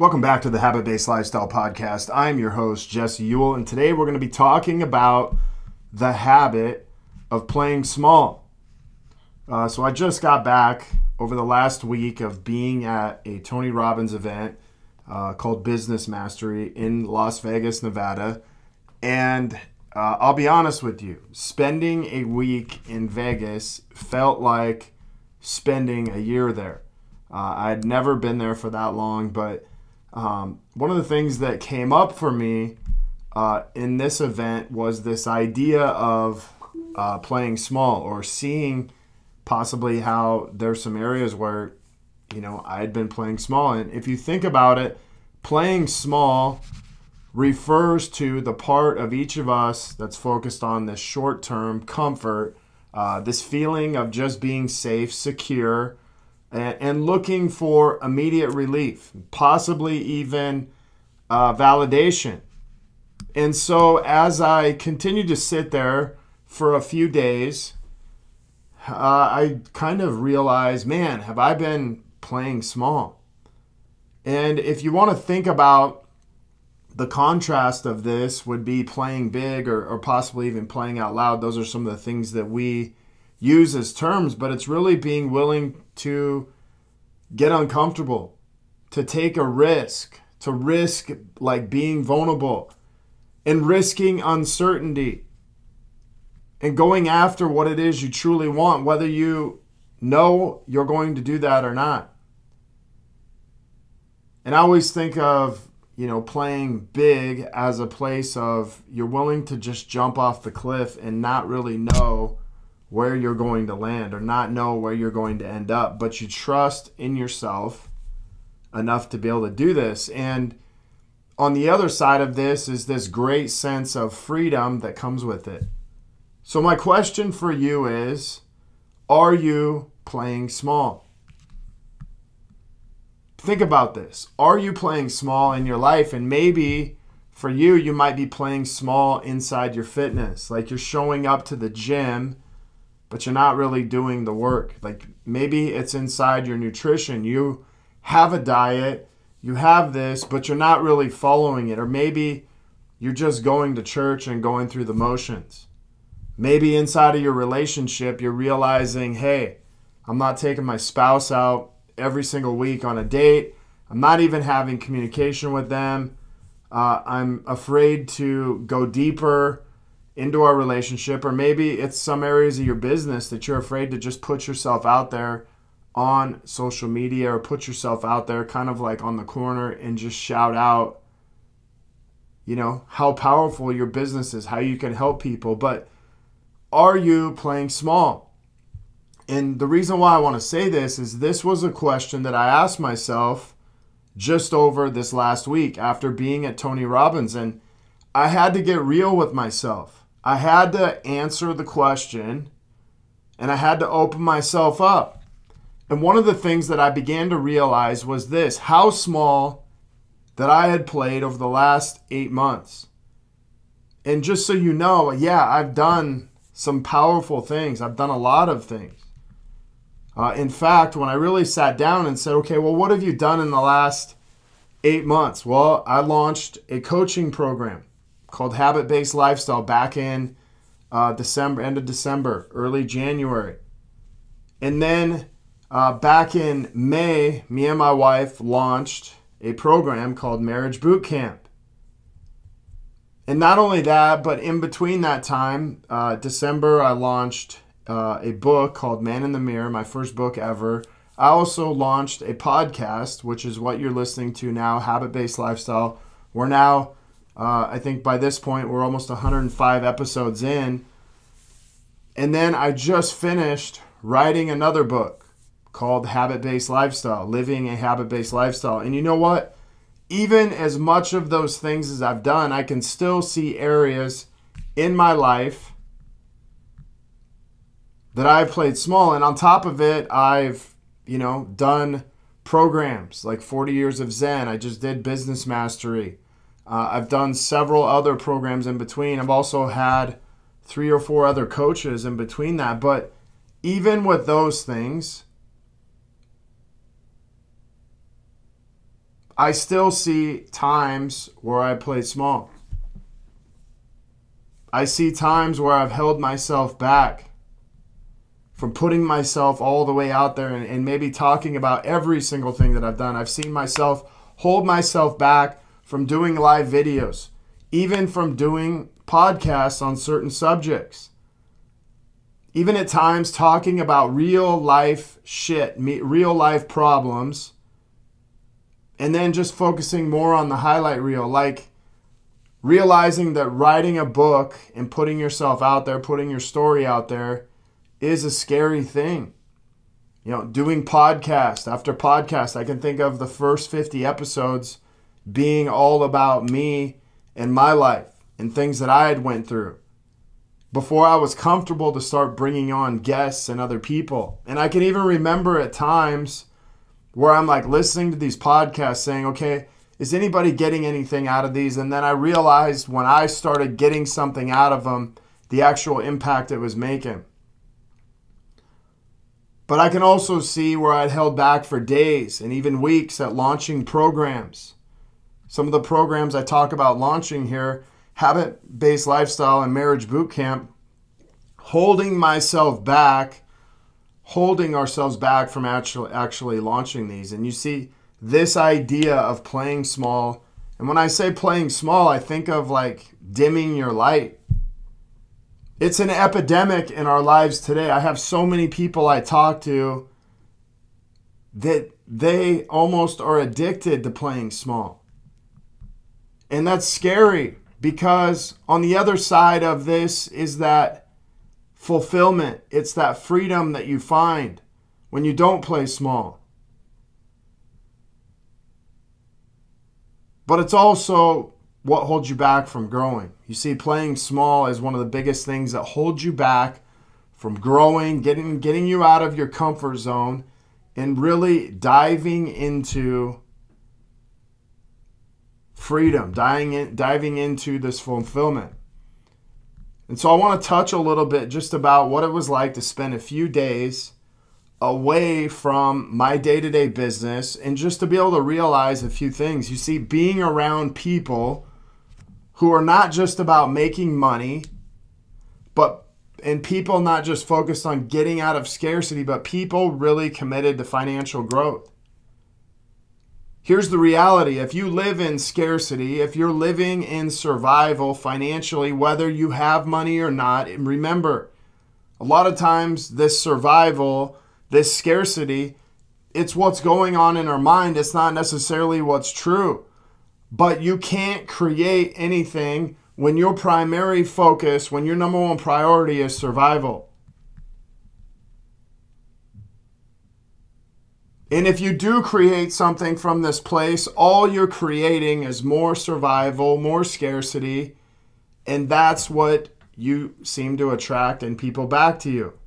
Welcome back to the Habit-Based Lifestyle Podcast. I'm your host, Jesse Ewell, and today we're going to be talking about the habit of playing small. So I just got back over the last week of being at a Tony Robbins event called Business Mastery in Las Vegas, Nevada. And I'll be honest with you, spending a week in Vegas felt like spending a year there. I'd never been there for that long, but one of the things that came up for me in this event was this idea of playing small, or seeing possibly how there's some areas where, I had been playing small. And if you think about it, playing small refers to the part of each of us that's focused on this short-term comfort, this feeling of just being safe, secure, and looking for immediate relief, possibly even validation. And so as I continued to sit there for a few days, I kind of realized, man, have I been playing small? And if you want to think about the contrast of this, would be playing big, or possibly even playing out loud. Those are some of the things that we use as terms, but it's really being willing to get uncomfortable, to take a risk, to risk like being vulnerable and risking uncertainty and going after what it is you truly want, whether you know you're going to do that or not. And I always think of, playing big as a place of you're willing to just jump off the cliff and not really know where you're going to land, or not know where you're going to end up, but you trust in yourself enough to be able to do this. And on the other side of this is this great sense of freedom that comes with it. So my question for you is, are you playing small? Think about this. Are you playing small in your life? And maybe for you, you might be playing small inside your fitness. Like you're showing up to the gym, but you're not really doing the work. Like maybe it's inside your nutrition. You have a diet, you have this, but you're not really following it. Or maybe you're just going to church and going through the motions. Maybe inside of your relationship, you're realizing, hey, I'm not taking my spouse out every single week on a date. I'm not even having communication with them. I'm afraid to go deeper into our relationship. Or maybe it's some areas of your business that you're afraid to just put yourself out there on social media, or put yourself out there kind of like on the corner and just shout out, how powerful your business is, how you can help people. But are you playing small? And the reason why I want to say this was a question that I asked myself just over this last week after being at Tony Robbins. And I had to get real with myself. I had to answer the question, and I had to open myself up. And one of the things that I began to realize was this: how small that I had played over the last 8 months. And just so you know, I've done some powerful things. I've done a lot of things. In fact, when I really sat down and said, okay, well, what have you done in the last 8 months? Well, I launched a coaching program called Habit-Based Lifestyle back in December, end of December, early January. And then back in May, me and my wife launched a program called Marriage Boot Camp. And not only that, but in between that time, December, I launched a book called Man in the Mirror, my first book ever. I also launched a podcast, which is what you're listening to now, Habit-Based Lifestyle. We're now, I think by this point, we're almost 105 episodes in. And then I just finished writing another book called Habit-Based Lifestyle, Living a Habit-Based Lifestyle. And you know what? Even as much of those things as I've done, I can still see areas in my life that I've played small. And on top of it, I've, done programs like 40 Years of Zen. I just did Business Mastery. I've done several other programs in between. I've also had 3 or 4 other coaches in between that. But even with those things, I still see times where I play small. I see times where I've held myself back from putting myself all the way out there and maybe talking about every single thing that I've done. I've seen myself hold myself back from doing live videos, even from doing podcasts on certain subjects. Even at times talking about real life shit, real life problems, and then just focusing more on the highlight reel, like realizing that writing a book and putting yourself out there, putting your story out there is a scary thing. You know, doing podcast after podcast, I can think of the first 50 episodes being all about me and my life and things that I had went through before I was comfortable to start bringing on guests and other people. And I can even remember at times where I'm like listening to these podcasts saying, okay, is anybody getting anything out of these? And then I realized when I started getting something out of them, the actual impact it was making. But I can also see where I'd held back for days and even weeks at launching programs. Some of the programs I talk about launching here, Habit-Based Lifestyle and Marriage Bootcamp, holding ourselves back from actually launching these. And you see this idea of playing small. And when I say playing small, I think of like dimming your light. It's an epidemic in our lives today. I have so many people I talk to that they almost are addicted to playing small. And that's scary because on the other side of this is that fulfillment. It's that freedom that you find when you don't play small. But it's also what holds you back from growing. You see, playing small is one of the biggest things that holds you back from growing, getting you out of your comfort zone and really diving into freedom, diving into this fulfillment. And so I want to touch a little bit just about what it was like to spend a few days away from my day-to-day business and just to be able to realize a few things. You see, being around people who are not just about making money, and people not just focused on getting out of scarcity, but people really committed to financial growth. Here's the reality. If you live in scarcity, if you're living in survival financially, whether you have money or not, and remember, a lot of times this survival, this scarcity, it's what's going on in our mind. It's not necessarily what's true. But you can't create anything when your primary focus, when your number one priority is survival. And if you do create something from this place, all you're creating is more survival, more scarcity, and that's what you seem to attract in people back to you.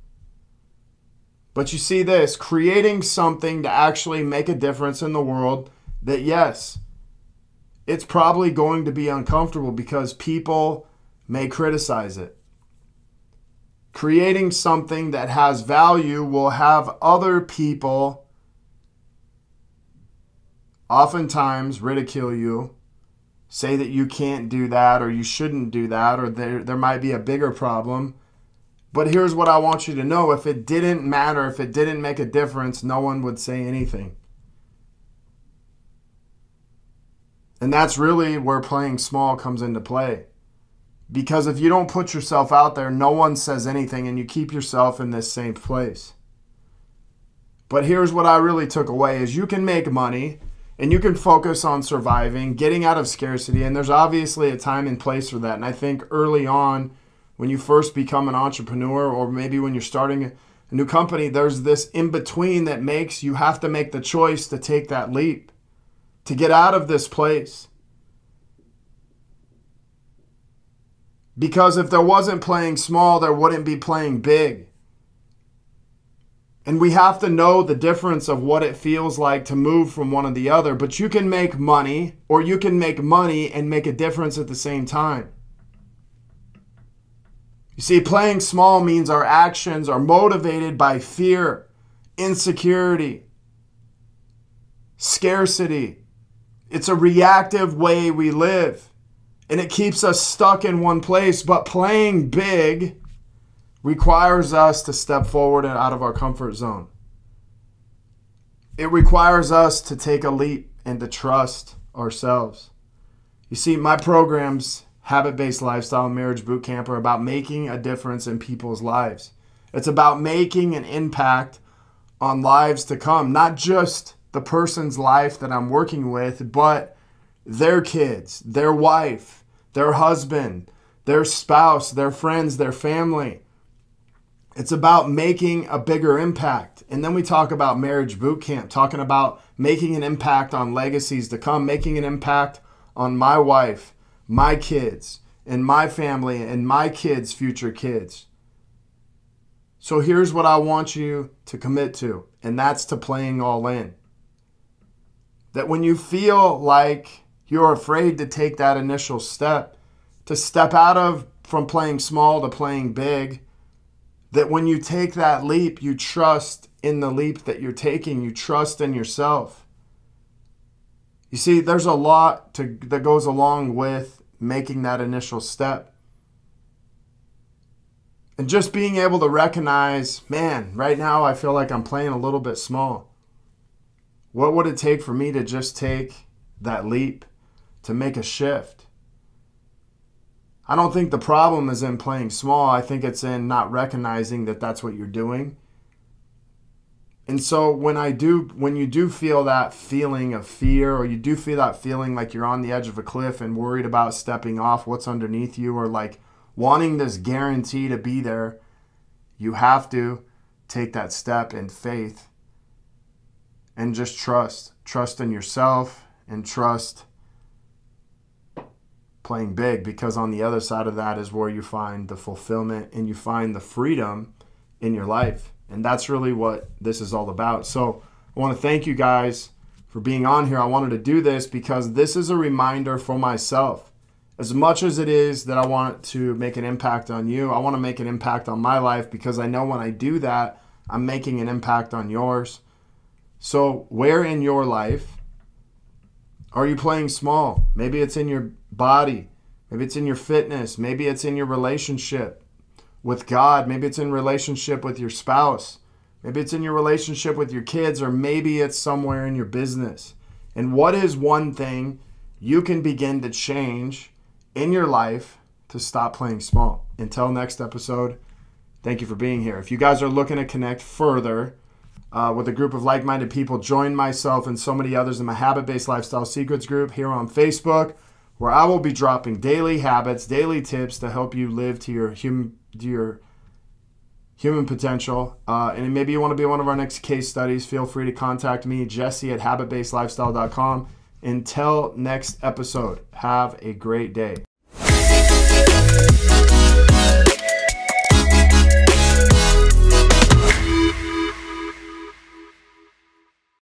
But you see this, creating something to actually make a difference in the world that, yes, it's probably going to be uncomfortable because people may criticize it. Creating something that has value will have other people oftentimes ridicule you, say that you can't do that or you shouldn't do that or there might be a bigger problem. But here's what I want you to know. If it didn't matter, if it didn't make a difference, no one would say anything. And that's really where playing small comes into play. Because if you don't put yourself out there, no one says anything and you keep yourself in this same place. But here's what I really took away is you can make money and you can focus on surviving, getting out of scarcity. And there's obviously a time and place for that. And I think early on, when you first become an entrepreneur or maybe when you're starting a new company, there's this in-between that makes you have to make the choice to take that leap, to get out of this place. Because if there wasn't playing small, there wouldn't be playing big. And we have to know the difference of what it feels like to move from one to the other. But you can make money, or you can make money and make a difference at the same time. You see, playing small means our actions are motivated by fear, insecurity, scarcity, It's a reactive way we live, and it keeps us stuck in one place. But playing big requires us to step forward and out of our comfort zone. It requires us to take a leap and to trust ourselves. You see, my programs, Habit-Based Lifestyle and Marriage Bootcamp, are about making a difference in people's lives. It's about making an impact on lives to come, not just the person's life that I'm working with, but their kids, their wife, their husband, their spouse, their friends, their family. It's about making a bigger impact. And then we talk about Marriage Bootcamp, talking about making an impact on legacies to come, making an impact on my wife, my kids, and my family, and my kids' future kids. So here's what I want you to commit to, and that's to playing all in. That when you feel like you're afraid to take that initial step, to step out of from playing small to playing big, that when you take that leap, you trust in the leap that you're taking. You trust in yourself. You see, there's a lot that goes along with making that initial step. And just being able to recognize, man, right now I feel like I'm playing a little bit small. What would it take for me to just take that leap, to make a shift? I don't think the problem is in playing small. I think it's in not recognizing that that's what you're doing. And so when you do feel that feeling of fear, or you do feel that feeling like you're on the edge of a cliff and worried about stepping off what's underneath you, or like wanting this guarantee to be there, you have to take that step in faith and just trust in yourself, and trust playing big, because on the other side of that is where you find the fulfillment and you find the freedom in your life. And that's really what this is all about. So I want to thank you guys for being on here. I wanted to do this because this is a reminder for myself. As much as it is that I want to make an impact on you, I want to make an impact on my life, because I know when I do that, I'm making an impact on yours. So where in your life are you playing small? Maybe it's in your body. Maybe it's in your fitness. Maybe it's in your relationship with God. Maybe it's in relationship with your spouse. Maybe it's in your relationship with your kids, or maybe it's somewhere in your business. And what is one thing you can begin to change in your life to stop playing small? Until next episode, thank you for being here. If you guys are looking to connect further with a group of like-minded people, join myself and so many others in my Habit-Based Lifestyle Secrets group here on Facebook, where I will be dropping daily habits, daily tips to help you live to your human potential. And maybe you want to be one of our next case studies, feel free to contact me, Jesse at habitbasedlifestyle.com. Until next episode, have a great day.